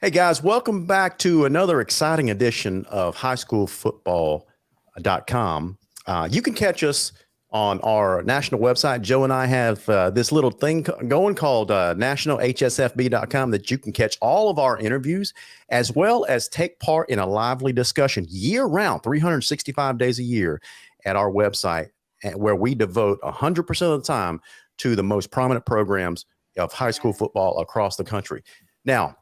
Hey guys, welcome back to another exciting edition of highschoolfootball.com. You can catch us on our national website. Joe and I have this little thing going called nationalhsfb.com that you can catch all of our interviews as well as take part in a lively discussion year round, 365 days a year at our website, where we devote 100% of the time to the most prominent programs of high school football across the country. Now,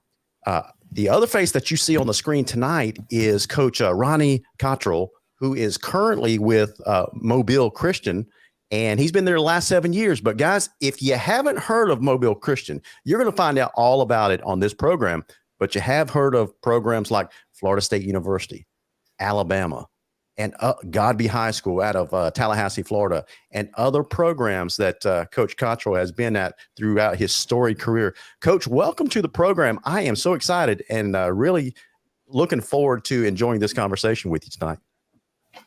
the other face that you see on the screen tonight is Coach Ronnie Cottrell, who is currently with Mobile Christian, and he's been there the last 7 years. But guys, if you haven't heard of Mobile Christian, you're going to find out all about it on this program. But you have heard of programs like Florida State University, Alabama, and Godby High School out of Tallahassee, Florida, and other programs that Coach Cottrell has been at throughout his storied career. Coach, welcome to the program. I am so excited and really looking forward to enjoying this conversation with you tonight.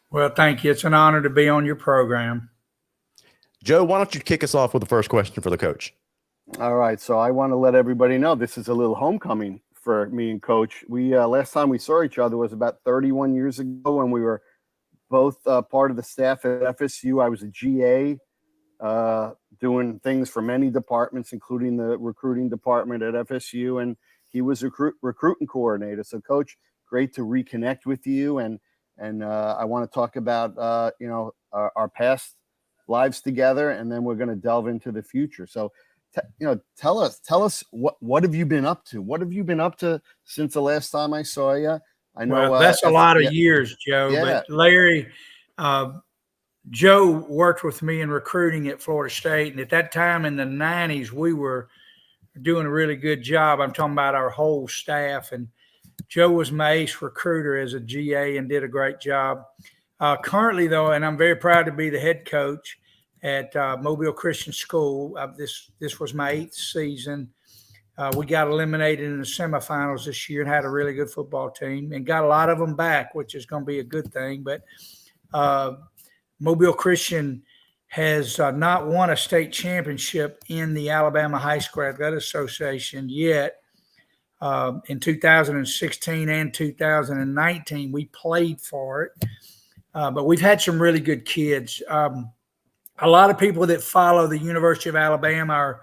Well, thank you. It's an honor to be on your program. Joe, why don't you kick us off with the first question for the coach? All right. So I want to let everybody know this is a little homecoming for me and Coach. We last time we saw each other was about 31 years ago when we were both part of the staff at FSU. I was a GA doing things for many departments, including the recruiting department at FSU, and he was a recruiting coordinator. So, Coach, great to reconnect with you, and I want to talk about our past lives together, and then we're going to delve into the future. So, tell us what have you been up to? What have you been up to since the last time I saw you? I know that's a lot of years, Joe. Yeah. But Larry, Joe worked with me in recruiting at Florida State, and at that time in the 90s, we were doing a really good job. I'm talking about our whole staff, and Joe was my ace recruiter as a GA and did a great job. Currently, though, and I'm very proud to be the head coach at Mobile Christian School. This was my 8th season. We got eliminated in the semifinals this year and had a really good football team and got a lot of them back, which is going to be a good thing. But Mobile Christian has not won a state championship in the Alabama High School Athletic Association yet. In 2016 and 2019, we played for it. But we've had some really good kids. A lot of people that follow the University of Alabama are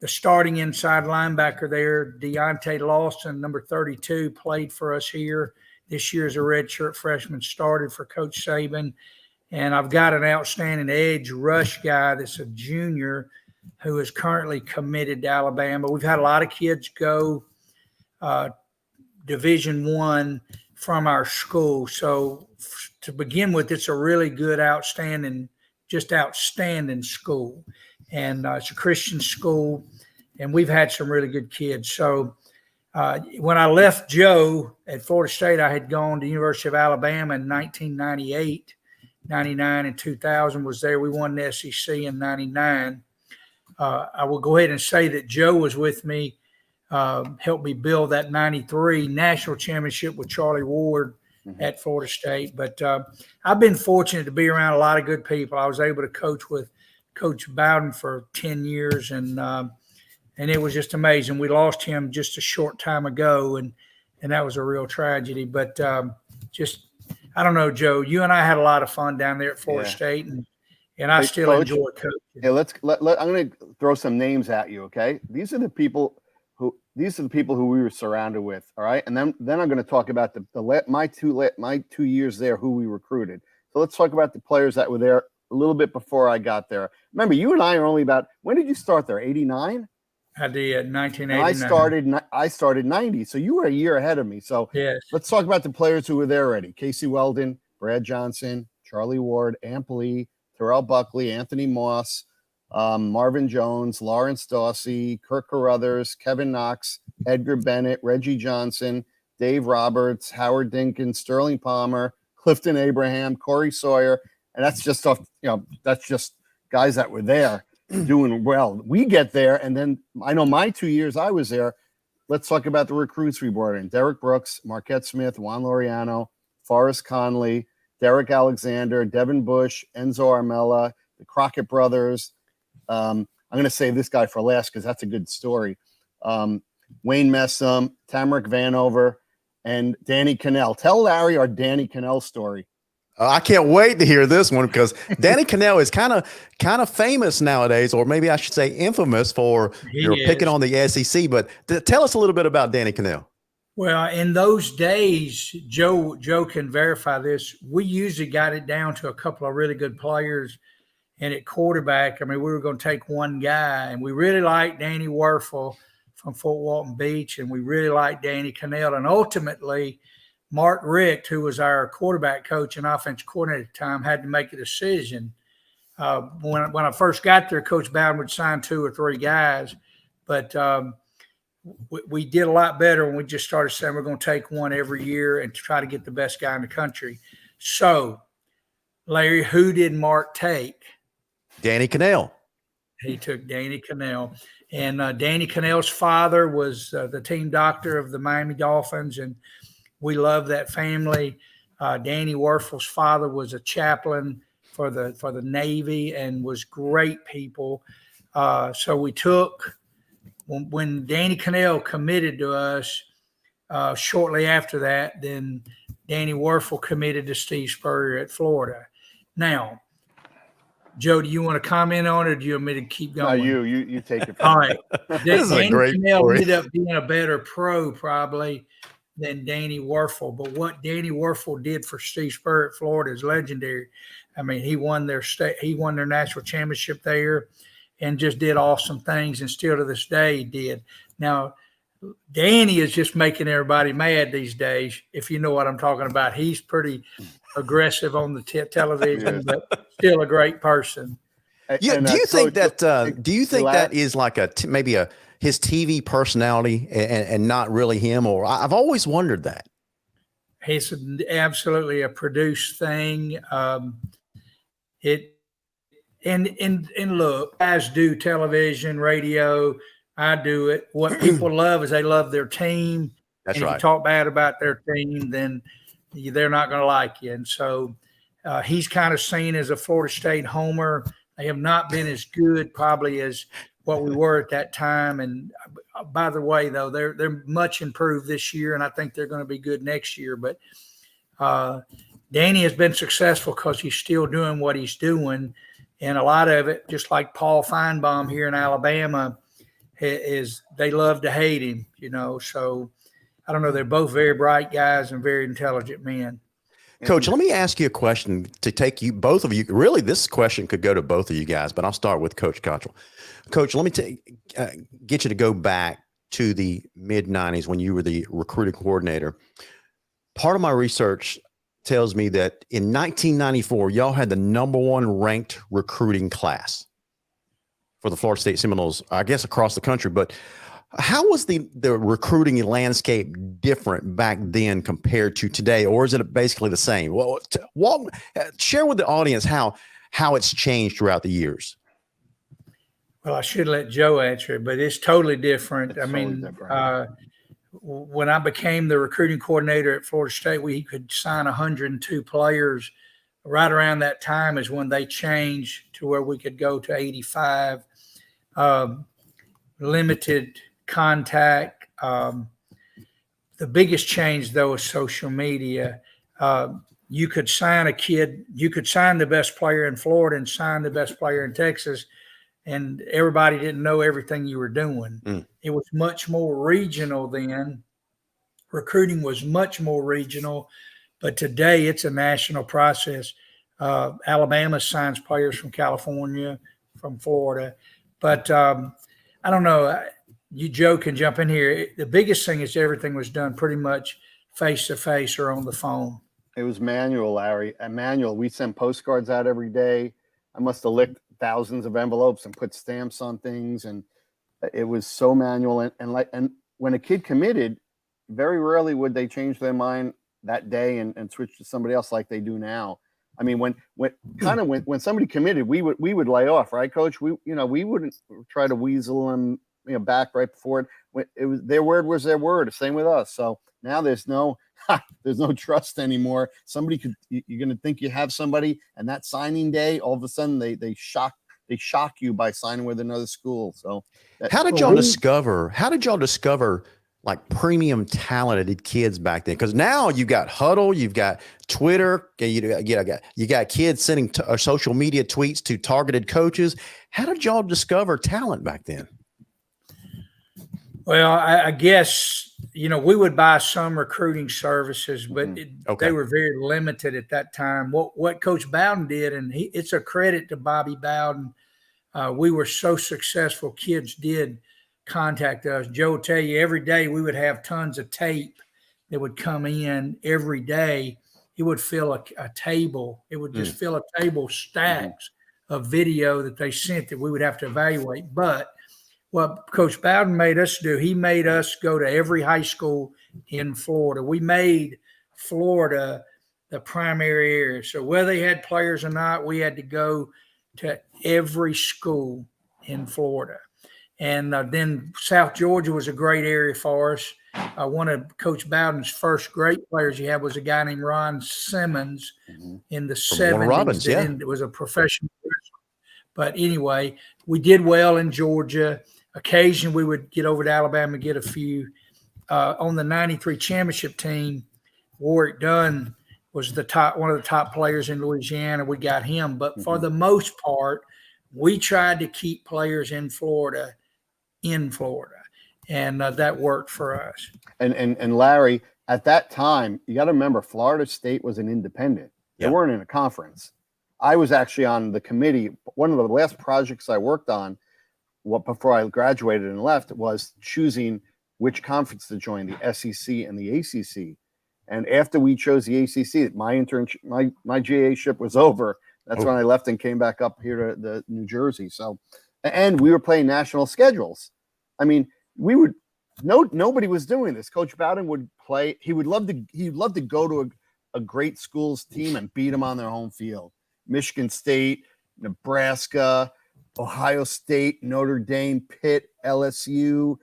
the starting inside linebacker there, Deontay Lawson, number 32, played for us here. This year as a redshirt freshman, started for Coach Saban. And I've got an outstanding edge rush guy that's a junior who is currently committed to Alabama. We've had a lot of kids go Division I from our school. So to begin with, it's a really good, outstanding school. And it's a Christian school, and we've had some really good kids. So when I left Joe at Florida State, I had gone to University of Alabama in 1998, 99, and 2000 was there. We won the SEC in 99. I will go ahead and say that Joe was with me, helped me build that 93 national championship with Charlie Ward at Florida State. But I've been fortunate to be around a lot of good people. I was able to coach with Coach Bowden for 10 years, and it was just amazing. We lost him just a short time ago, and that was a real tragedy. But I don't know, Joe, you and I had a lot of fun down there at Florida State, and I still Coach, enjoy coaching. Yeah, I'm going to throw some names at you, okay? These are the people who we were surrounded with, all right? And then I'm going to talk about my 2 years there, who we recruited. So let's talk about the players that were there a little bit before I got there. Remember, you and I are only about – when did you start there, 89? I did, 1989. And I started 90, so you were a year ahead of me. So yes. Let's talk about the players who were there already. Casey Weldon, Brad Johnson, Charlie Ward, Amp Lee, Terrell Buckley, Anthony Moss, Marvin Jones, Lawrence Dawsey, Kirk Carruthers, Kevin Knox, Edgar Bennett, Reggie Johnson, Dave Roberts, Howard Dinkins, Sterling Palmer, Clifton Abraham, Corey Sawyer. And that's just that's just guys that were there doing well. We get there, and then I know my 2 years I was there. Let's talk about the recruits we brought in. Derek Brooks, Marquette Smith, Juan Laureano, Forrest Conley, Derek Alexander, Devin Bush, Enzo Armella, the Crockett brothers. I'm going to save this guy for last because that's a good story. Wayne Messam, Tamarick Vanover, and Danny Cannell. Tell Larry our Danny Cannell story. I can't wait to hear this one because Danny Cannell is kind of famous nowadays, or maybe I should say infamous for picking on the SEC. But tell us a little bit about Danny Cannell. Well, in those days, Joe can verify this. We usually got it down to a couple of really good players, and at quarterback, I mean, we were going to take one guy, and we really liked Danny Werfel from Fort Walton Beach, and we really liked Danny Cannell, and ultimately, Mark Richt, who was our quarterback coach and offensive coordinator at the time, had to make a decision. When I first got there, Coach Bowden would sign 2 or 3 guys, but we did a lot better when we just started saying we're going to take one every year and try to get the best guy in the country. So, Larry, who did Mark take? Danny Cannell. He took Danny Cannell. And Danny Cannell's father was the team doctor of the Miami Dolphins, and we love that family. Danny Werfel's father was a chaplain for the Navy and was great people. So we took, when Danny Cannell committed to us, shortly after that, then Danny Werfel committed to Steve Spurrier at Florida. Now, Joe, do you want to comment on it, or do you want me to keep going? No, you take it. All right. This is a great Cannell story. ended up being a better pro probably than Danny Werfel. But what Danny Werfel did for Steve Spurrier at Florida is legendary. I mean, he won their national championship there and just did awesome things, and still to this day he did. Now, Danny is just making everybody mad these days, if you know what I'm talking about. He's pretty aggressive on the television, but still a great person. Do you think that is like maybe his TV personality and not really him? Or I've always wondered that. It's absolutely a produced thing. Look, guys do television, radio. I do it. What people love is they love their team. That's and right. If you talk bad about their team, then they're not going to like you. And so he's kind of seen as a Florida State homer. They have not been as good probably as what we were at that time. And by the way, though, they're much improved this year, and I think they're going to be good next year. But Danny has been successful because he's still doing what he's doing. And a lot of it, just like Paul Feinbaum here in Alabama, is they love to hate him, So I don't know. They're both very bright guys and very intelligent men. Coach, let me ask you a question to take you, both of you. Really, this question could go to both of you guys, but I'll start with Coach Cottrell. Coach, let me get you to go back to the mid-'90s when you were the recruiting coordinator. Part of my research tells me that in 1994, y'all had the #1 ranked recruiting class for the Florida State Seminoles, I guess, across the country. But how was the recruiting landscape different back then compared to today, or is it basically the same? Well, share with the audience how it's changed throughout the years. Well, I should let Joe answer it, but it's totally different. When I became the recruiting coordinator at Florida State, we could sign 102 players. Right around that time is when they changed to where we could go to 85. Limited contact. The biggest change, though, is social media. You could sign a kid, you could sign the best player in Florida and sign the best player in Texas, and everybody didn't know everything you were doing. It was much more regional then. Recruiting was much more regional, but today it's a national process. Alabama signs players from California, from Florida, but I don't know. You, Joe, can jump in here. The biggest thing is everything was done pretty much face-to-face or on the phone. It was manual, Larry. Manual. We sent postcards out every day. I must have licked thousands of envelopes and put stamps on things, and it was so manual. And when a kid committed, very rarely would they change their mind that day and switch to somebody else like they do now. I mean, when somebody committed, we would lay off, right, Coach? We wouldn't try to weasel them back right before it. It was their word was their word. Same with us. So now there's no trust anymore. You're going to think you have somebody, and that signing day, all of a sudden they they shock you by signing with another school. So how did y'all discover like premium talented kids back then? Because now you got Huddle, you've got Twitter, you got kids sending social media tweets to targeted coaches. How did y'all discover talent back then? Well, I guess, we would buy some recruiting services, but they were very limited at that time. What Coach Bowden did, and it's a credit to Bobby Bowden. We were so successful, kids did contact us. Joe will tell you every day we would have tons of tape that would come in every day. It would fill a table. It would just fill a table, stacks of video that they sent that we would have to evaluate. But what Coach Bowden made us do, he made us go to every high school in Florida. We made Florida the primary area. So whether they had players or not, we had to go to every school in Florida. And then South Georgia was a great area for us. One of Coach Bowden's first great players he had was a guy named Ron Simmons in the 70s. Robbins, It was a professional. But anyway, we did well in Georgia. Occasionally, we would get over to Alabama and get a few. On the 93 championship team, Warwick Dunn was one of the top players in Louisiana. We got him. But for the most part, we tried to keep players in Florida. And that worked for us. And Larry, at that time, you got to remember, Florida State was an independent. They weren't in a conference. I was actually on the committee. One of the last projects I worked on before I graduated and left was choosing which conference to join, the SEC and the ACC. And after we chose the ACC, my internship, my GA-ship was over. That's when I left and came back up here to New Jersey. So, and we were playing national schedules. I mean, nobody was doing this. Coach Bowden would play. He'd love to go to a great school's team and beat them on their home field. Michigan State, Nebraska, Ohio State, Notre Dame, Pitt, LSU.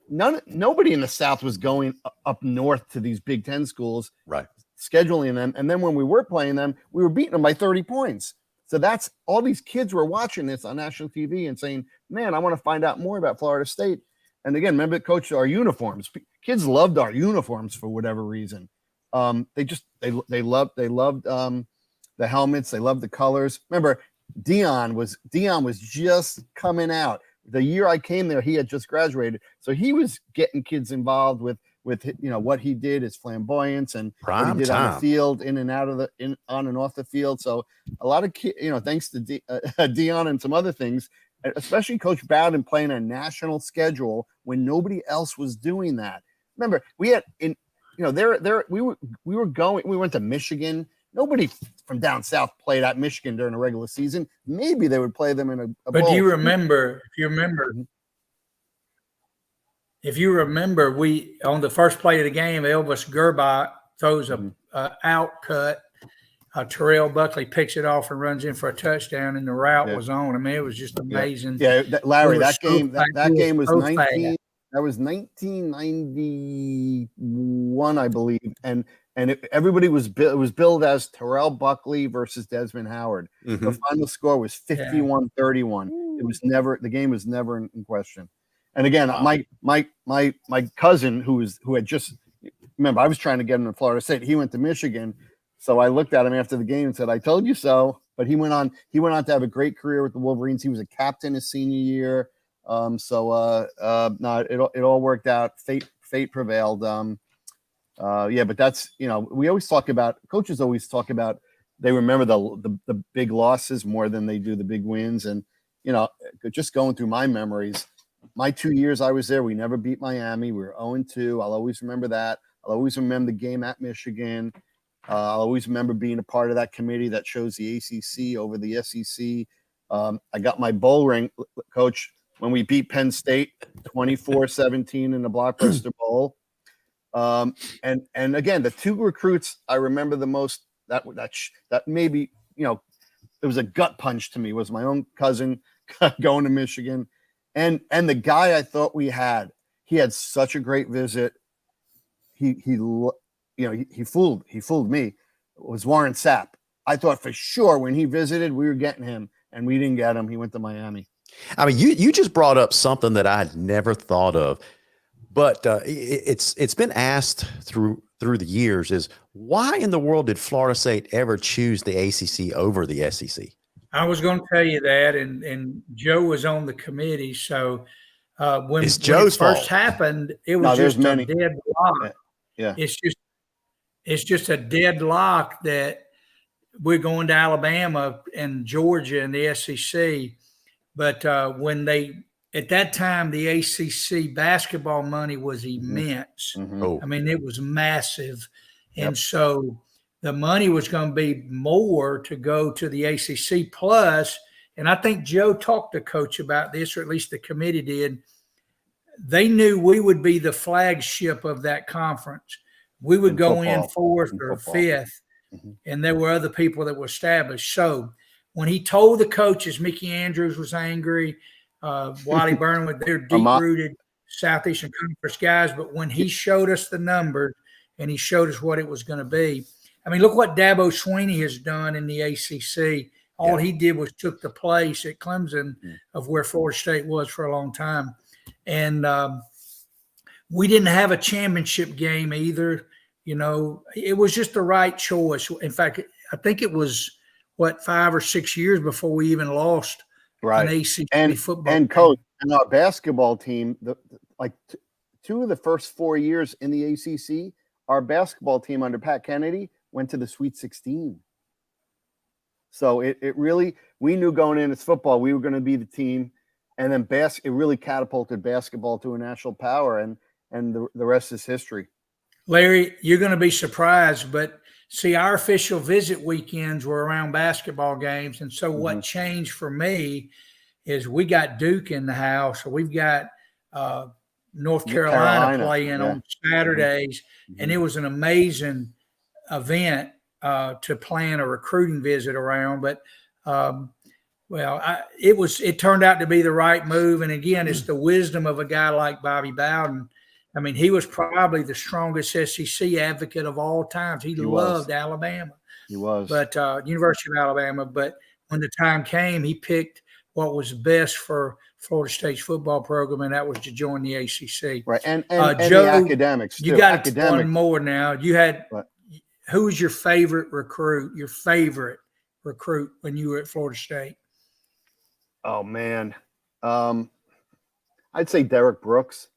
Nobody in the South was going up north to these Big Ten schools, right? Scheduling them, and then when we were playing them, we were beating them by 30 points. So that's all these kids were watching this on national TV and saying, "Man, I want to find out more about Florida State." And again, remember, Coach, our uniforms. Kids loved our uniforms for whatever reason. They loved the helmets. They loved the colors. Remember, Dion was just coming out. The year I came there, he had just graduated. So he was getting kids involved with what he did, his flamboyance and what he did on the field, in and out of on and off the field. So a lot of kids, thanks to Dion and some other things, especially Coach Bowden playing a national schedule when nobody else was doing that. Remember, we had we went to Michigan. Nobody from down south played at Michigan during a regular season. Maybe they would play them in a But bowl. if you remember, we on the first play of the game, Elvis Gerbach throws a out cut. Terrell Buckley picks it off and runs in for a touchdown, and the route was on. I mean, it was just amazing. Yeah, Larry, that game was 19. That was 1991, I believe, and everybody was billed as Terrell Buckley versus Desmond Howard. The final score was 51-31. The game was never in question. And again, my cousin who had just, remember, I was trying to get him to Florida State. He went to Michigan, so I looked at him after the game and said, "I told you so." But he went on to have a great career with the Wolverines. He was a captain his senior year. No, it all worked out. Fate prevailed. But that's, we always talk about, coaches always talk about, they remember the big losses more than they do the big wins. And, just going through my memories, my 2 years I was there, we never beat Miami. We were 0-2. I'll always remember that. I'll always remember the game at Michigan. I'll always remember being a part of that committee that chose the ACC over the SEC. I got my bowl ring, Coach, when we beat Penn State 24-17 in the Blockbuster Bowl. And again, the two recruits I remember the most that maybe, it was a gut punch to me, was my own cousin going to Michigan, and the guy I thought he had such a great visit. He fooled me. It was Warren Sapp. I thought for sure when he visited, we were getting him. and we didn't get him. He went to Miami. I mean, you just brought up something that I had never thought of, but it's been asked through the years is why in the world did Florida State ever choose the ACC over the SEC? I was going to tell you that, and Joe was on the committee. So when it first happened, it was just a deadlock. Yeah. It's just a deadlock that we're going to Alabama and Georgia and the SEC. But at that time, the ACC basketball money was immense. Mm-hmm. Oh. I mean, it was massive. And so the money was going to be more to go to the ACC plus, and I think Joe talked to Coach about this, or at least the committee did. They knew we would be the flagship of that conference. We would go in fourth or fifth, and there were other people that were established. So when he told the coaches, Mickey Andrews was angry, Wally Burnwood, they're deep-rooted Southeastern Conference guys, but when he showed us the numbers and he showed us what it was going to be, I mean, look what Dabo Swinney has done in the ACC. All he did was took the place at Clemson of where Florida State was for a long time. And we didn't have a championship game either. You know, it was just the right choice. In fact, I think it was, 5 or 6 years before we even lost an ACC football and Coach, and our basketball team, two of the first 4 years in the ACC, our basketball team under Pat Kennedy went to the Sweet 16. So it really, we knew going in as football, we were going to be the team. And then it really catapulted basketball to a national power, and the rest is history. Larry, you're going to be surprised, but see, our official visit weekends were around basketball games. And so what changed for me is we got Duke in the house, or we've got North Carolina playing on Saturdays. And it was an amazing event to plan a recruiting visit around. But it turned out to be the right move. And again, it's the wisdom of a guy like Bobby Bowden. I mean, he was probably the strongest SEC advocate of all times. He loved Alabama. He was. But University of Alabama. But when the time came, he picked what was best for Florida State's football program, and that was to join the ACC. Right. And Joe, the academics, you got one more now. You had who was your favorite recruit? Your favorite recruit when you were at Florida State? Oh man, I'd say Derek Brooks.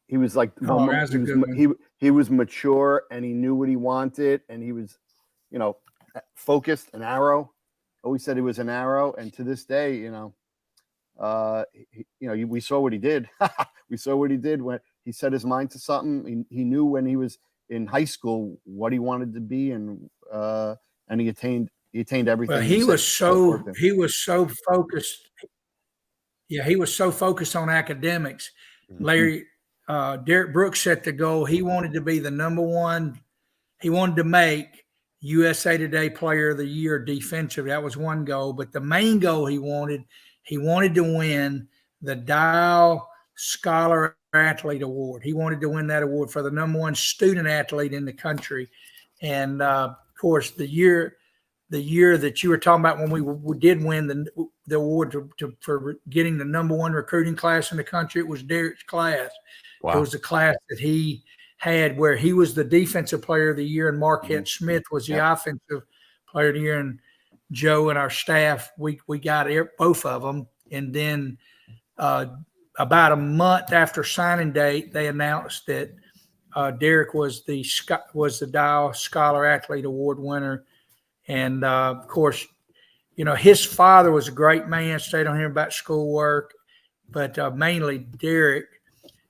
He was like he was mature, and he knew what he wanted, and he was, focused, an arrow. Always said he was an arrow, and to this day, we saw what he did. We saw what he did when he set his mind to something. He knew when he was in high school what he wanted to be, and he attained everything. Well, he was so focused. Yeah, he was so focused on academics. Larry, Derek Brooks set the goal. He wanted to be the number one. He wanted to make USA Today Player of the Year defensive. That was one goal. But the main goal he wanted to win the Dial Scholar Athlete Award. He wanted to win that award for the number one student athlete in the country. And, of course, the year that you were talking about when we did win the award for getting the number one recruiting class in the country, it was Derek's class. Wow. It was the class that he had where he was the defensive player of the year, and Marquette Smith was the offensive player of the year. And Joe and our staff, we got both of them. And then about a month after signing date, they announced that Derek was the Dial Scholar Athlete Award winner. And, of course, his father was a great man, stayed on him about schoolwork, but mainly Derek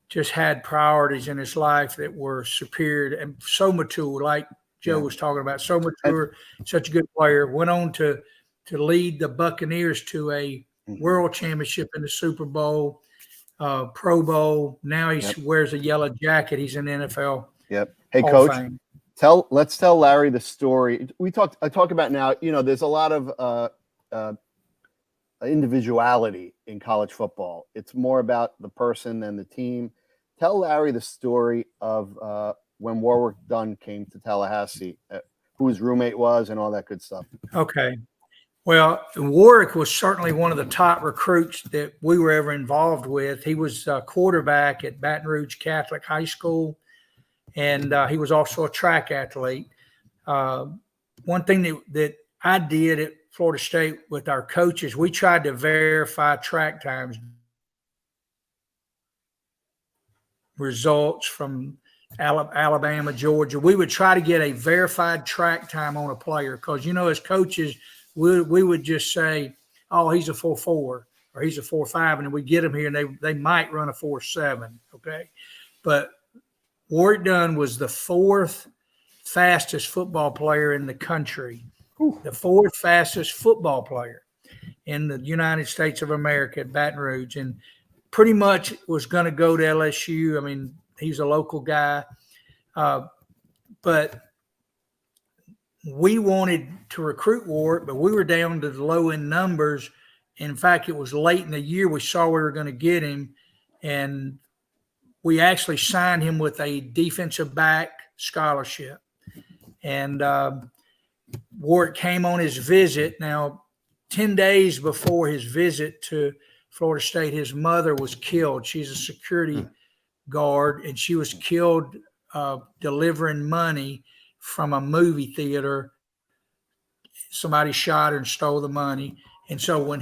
just had priorities in his life that were superior and so mature, like Joe was talking about, so mature, such a good player. Went on to lead the Buccaneers to a world championship in the Super Bowl, Pro Bowl. Now he wears a yellow jacket. He's in the NFL. Yep. Hey, Hall Coach. of Fame. Let's tell Larry the story. I talk about now, there's a lot of individuality in college football. It's more about the person than the team. Tell Larry the story of when Warwick Dunn came to Tallahassee, who his roommate was and all that good stuff. Okay. Well, Warwick was certainly one of the top recruits that we were ever involved with. He was a quarterback at Baton Rouge Catholic High School, and he was also a track athlete. One thing that I did at Florida State with our coaches, we tried to verify track times, results from Alabama, Georgia. We would try to get a verified track time on a player because, as coaches, we would just say, oh, he's a 4.4 or he's a 4.5, and then we get him here and they might run a 4.7, okay? But Warwick Dunn was the 4th fastest football player in the country, the 4th fastest football player in the United States of America at Baton Rouge, and pretty much was going to go to LSU. I mean, he's a local guy, but we wanted to recruit Warwick, but we were down to the low-end numbers. In fact, it was late in the year we saw we were going to get him, and we actually signed him with a defensive back scholarship. And Warwick came on his visit. Now, 10 days before his visit to Florida State, his mother was killed. She's a security guard, and she was killed delivering money from a movie theater. Somebody shot her and stole the money. And so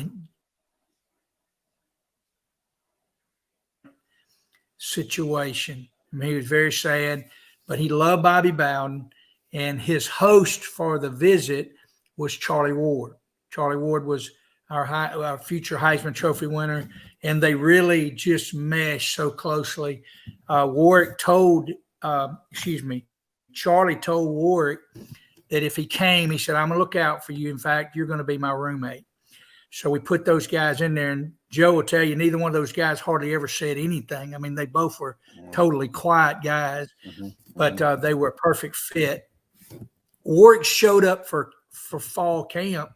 situation, I mean, he was very sad, but he loved Bobby Bowden, and his host for the visit was Charlie Ward. Charlie Ward was our future Heisman Trophy winner, and they really just meshed so closely. Charlie told Warwick that if he came, he said, I'm going to look out for you. In fact, you're going to be my roommate. So we put those guys in there, and Joe will tell you, neither one of those guys hardly ever said anything. I mean, they both were totally quiet guys, but they were a perfect fit. Warwick showed up for fall camp,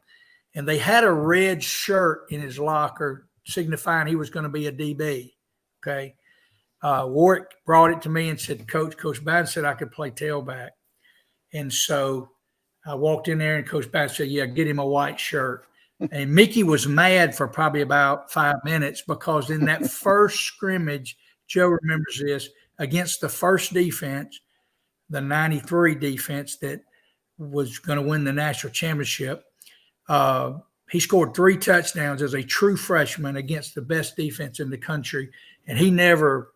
and they had a red shirt in his locker signifying he was going to be a DB, okay? Warwick brought it to me and said, Coach Bowden said I could play tailback. And so I walked in there, and Coach Bowden said, yeah, get him a white shirt. And Mickey was mad for probably about 5 minutes because in that first scrimmage, Joe remembers this, against the first defense, the 93 defense that was going to win the national championship, he scored 3 touchdowns as a true freshman against the best defense in the country. And he never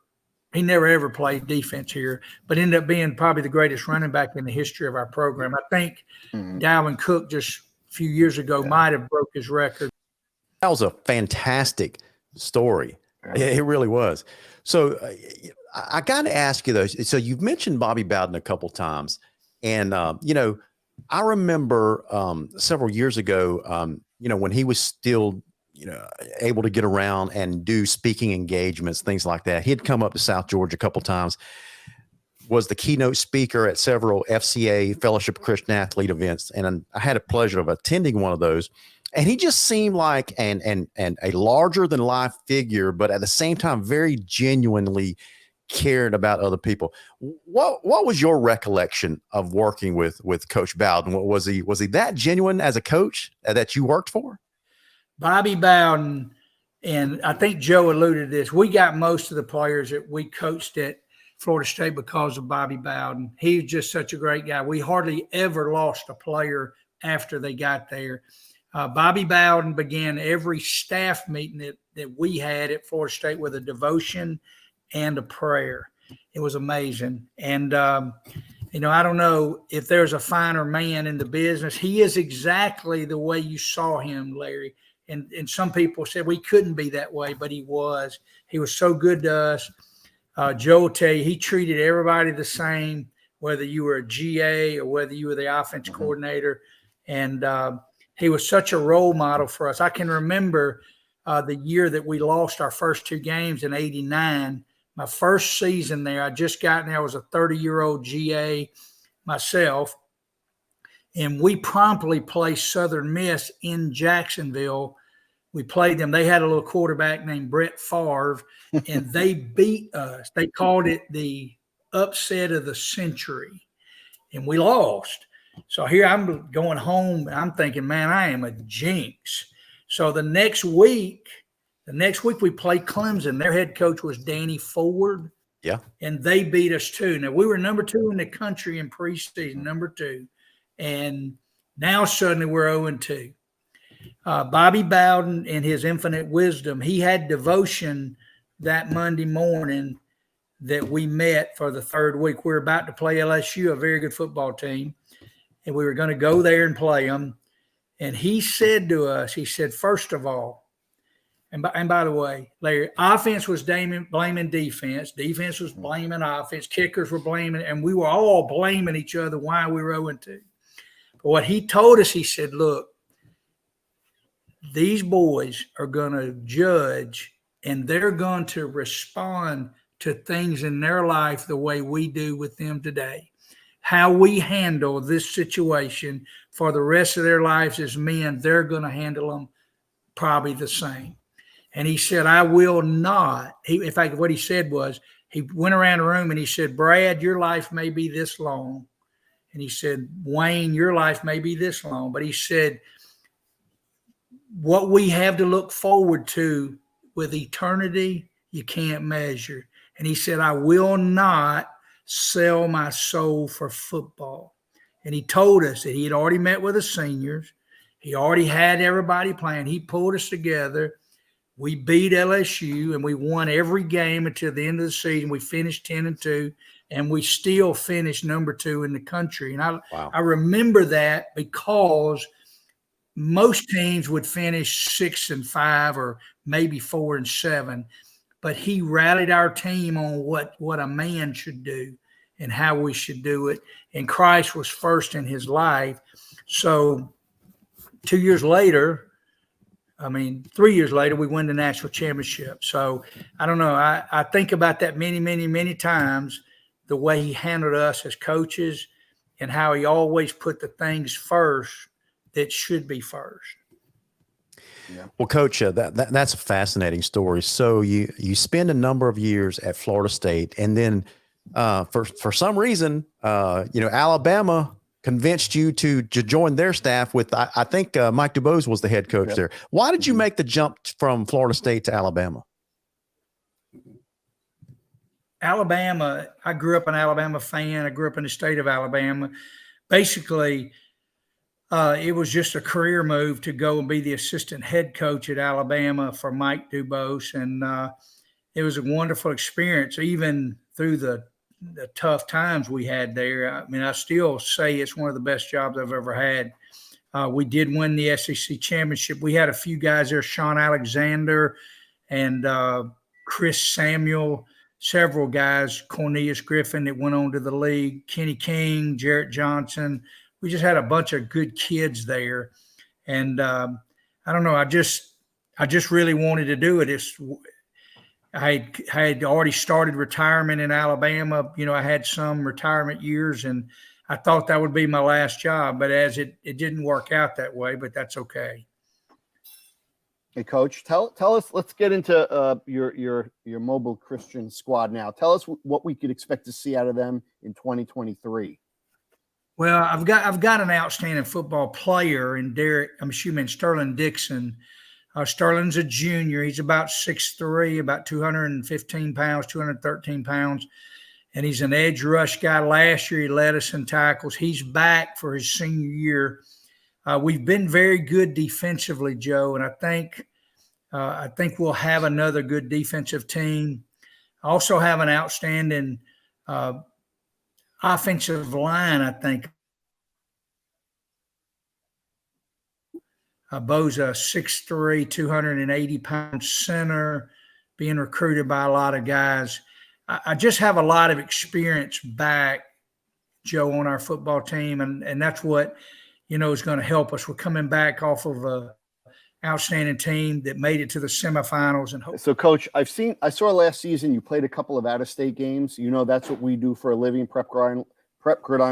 ever played defense here, but ended up being probably the greatest running back in the history of our program. I think Dalvin Cook just a few years ago might have broke his record. That was a fantastic story. It really was. So I got to ask you though. So you've mentioned Bobby Bowden a couple times, and I remember several years ago, when he was still, able to get around and do speaking engagements, things like that. He had come up to South Georgia a couple times, was the keynote speaker at several FCA Fellowship of Christian Athlete events, and I had a pleasure of attending one of those. And he just seemed like and a larger than life figure, but at the same time, very genuinely cared about other people. What was your recollection of working with Coach Bowden? Was he that genuine as a coach that you worked for? Bobby Bowden, and I think Joe alluded to this, we got most of the players that we coached at Florida State because of Bobby Bowden. He was just such a great guy. We hardly ever lost a player after they got there. Bobby Bowden began every staff meeting that we had at Florida State with a devotion and a prayer. It was amazing. And, I don't know if there's a finer man in the business. He is exactly the way you saw him, Larry. And some people said we couldn't be that way, but he was. He was so good to us. Joe will tell you, he treated everybody the same, whether you were a GA or whether you were the offense coordinator. And he was such a role model for us. I can remember the year that we lost our first 2 games in '89. My first season there, I just gotten there. I was a 30-year-old GA myself. And we promptly placed Southern Miss in Jacksonville. We played them. They had a little quarterback named Brett Favre, and they beat us. They called it the upset of the century, and we lost. So here I'm going home, and I'm thinking, man, I am a jinx. So the next week we played Clemson. Their head coach was Danny Ford. Yeah. And they beat us too. Now, we were number 2 in the country in preseason, number 2. And now suddenly we're 0-2. Bobby Bowden, in his infinite wisdom, he had devotion that Monday morning that we met for the third week. We were about to play LSU, a very good football team, and we were going to go there and play them. And he said to us, he said, first of all, and by the way, Larry, offense was blaming defense. Defense was blaming offense. Kickers were blaming, and we were all blaming each other why we were 0-2. But what he told us, he said, look, these boys are going to judge, and they're going to respond to things in their life the way we do with them today. How we handle this situation for the rest of their lives as men, they're going to handle them probably the same. And he said, I will not. In fact, what he said was, he went around the room and he said, Brad, your life may be this long. And he said, Wayne, your life may be this long. But he said, what we have to look forward to with eternity, you can't measure. And he said, I will not sell my soul for football. And he told us that he had already met with the seniors. He already had everybody playing. He pulled us together. We beat LSU, and we won every game until the end of the season. We finished 10-2, and we still finished number 2 in the country. And I remember that because most teams would finish 6-5 or maybe 4-7, but he rallied our team on what a man should do and how we should do it. And Christ was first in his life. So 2 years later, 3 years later, we win the national championship. So I don't know. I think about that many, many, many times, the way he handled us as coaches and how he always put the things first that should be first. Yeah. Well, Coach, that's a fascinating story. So you spend a number of years at Florida State, and then for some reason, Alabama convinced you to join their staff with, I think Mike DuBose was the head coach there. Why did you make the jump from Florida State to Alabama? Alabama, I grew up an Alabama fan. I grew up in the state of Alabama. Basically, it was just a career move to go and be the assistant head coach at Alabama for Mike DuBose. And it was a wonderful experience, even through the tough times we had there. I still say it's one of the best jobs I've ever had. We did win the SEC championship. We had a few guys there, Sean Alexander and Chris Samuel, several guys, Cornelius Griffin that went on to the league, Kenny King, Jarrett Johnson. We just had a bunch of good kids there. And I don't know, I just really wanted to do it. I had already started retirement in Alabama. I had some retirement years, and I thought that would be my last job. But as it didn't work out that way, but that's okay. Hey, Coach, tell us. Let's get into your mobile Christian squad now. Tell us what we could expect to see out of them in 2023. Well, I've got an outstanding football player in Sterling Dixon. Sterling's a junior. He's about 6'3", about 215 pounds, 213 pounds. And he's an edge rush guy. Last year, he led us in tackles. He's back for his senior year. We've been very good defensively, Joe, and I think we'll have another good defensive team. I also have an outstanding offensive line, I think. Bo's a 6'3", 280-pound center, being recruited by a lot of guys. I just have a lot of experience back, Joe, on our football team, and that's what, is going to help us. We're coming back off of a outstanding team that made it to the semifinals. And so, Coach, I saw last season you played a couple of out-of-state games. That's what we do for a living, Prep Gridiron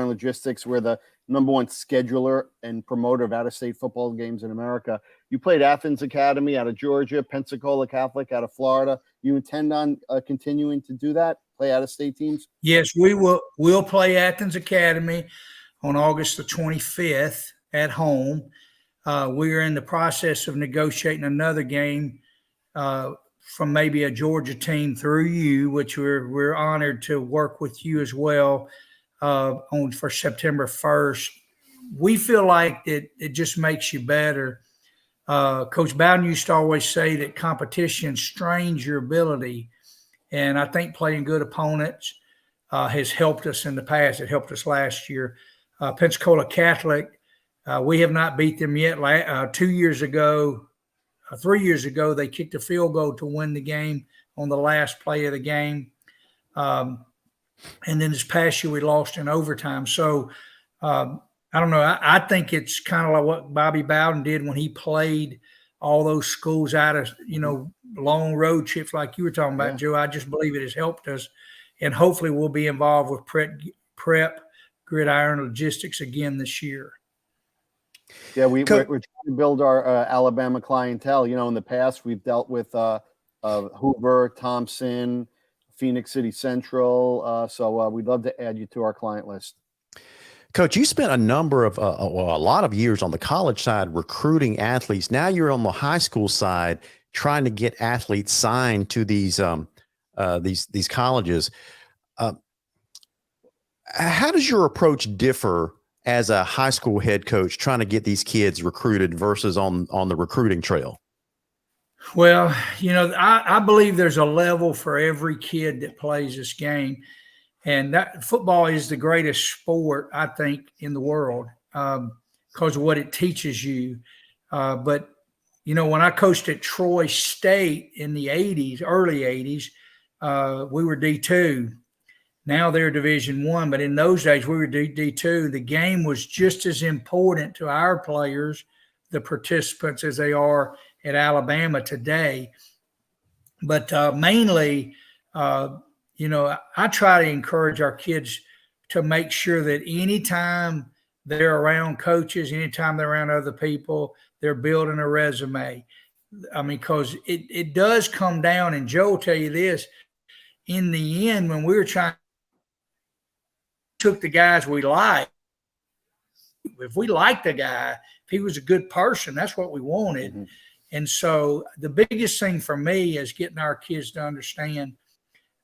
Logistics. We're the number one scheduler and promoter of out-of-state football games in America. You played Athens Academy out of Georgia, Pensacola Catholic out of Florida. You intend on continuing to do that, play out-of-state teams? Yes, we will. We'll play Athens Academy. on August the 25th at home. We are in the process of negotiating another game from maybe a Georgia team through you, which we're honored to work with you as well for September 1st. We feel like it just makes you better. Coach Bowden used to always say that competition strains your ability, and I think playing good opponents has helped us in the past. It helped us last year. Pensacola Catholic, we have not beat them yet. 2 years ago, 3 years ago, they kicked a field goal to win the game on the last play of the game. And then this past year, we lost in overtime. So I don't know. I think it's kind of like what Bobby Bowden did when he played all those schools out of, long road trips like you were talking about, Joe. I just believe it has helped us. And hopefully we'll be involved with prep gridiron logistics again this year. Yeah, we're trying to build our Alabama clientele. In the past, we've dealt with Hoover, Thompson, Phoenix City Central. So we'd love to add you to our client list. Coach, you spent a number of, a lot of years on the college side recruiting athletes. Now you're on the high school side trying to get athletes signed to these colleges. How does your approach differ as a high school head coach trying to get these kids recruited versus on the recruiting trail? Well, I believe there's a level for every kid that plays this game. And that football is the greatest sport, I think, in the world because of what it teaches you. But when I coached at Troy State in the 80s, early 80s, we were D2. Now they're Division I, but in those days we were D2. The game was just as important to our players, the participants, as they are at Alabama today. But mainly, I try to encourage our kids to make sure that anytime they're around coaches, anytime they're around other people, they're building a resume. I mean, because it does come down, and Joe will tell you this, in the end, when we were took the guys we liked. If we liked the guy, if he was a good person, that's what we wanted. Mm-hmm. And so the biggest thing for me is getting our kids to understand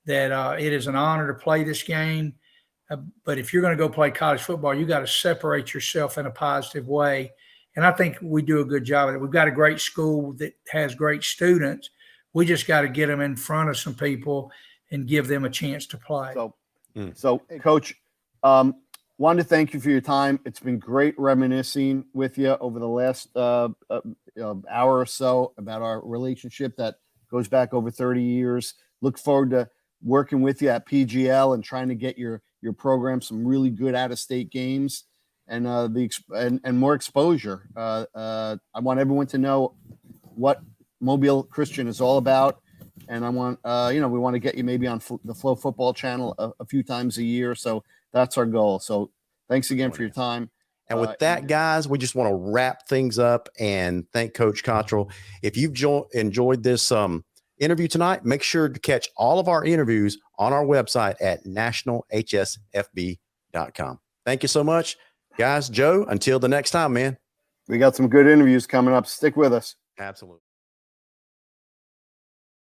that it is an honor to play this game. But if you're going to go play college football, you got to separate yourself in a positive way. And I think we do a good job of it. We've got a great school that has great students. We just got to get them in front of some people and give them a chance to play. So Coach, wanted to thank you for your time. It's been great reminiscing with you over the last hour or so about our relationship that goes back over 30 years. Look forward to working with you at PGL and trying to get your program some really good out-of-state games and and more exposure. I want everyone to know what Mobile Christian is all about, and I want we want to get you maybe on the Flow Football channel a few times a year. So that's our goal. So thanks again for your time. And with that, guys, we just want to wrap things up and thank Coach Cottrell. If you've enjoyed this interview tonight, make sure to catch all of our interviews on our website at nationalhsfb.com. Thank you so much, guys. Joe, until the next time, man. We got some good interviews coming up. Stick with us. Absolutely.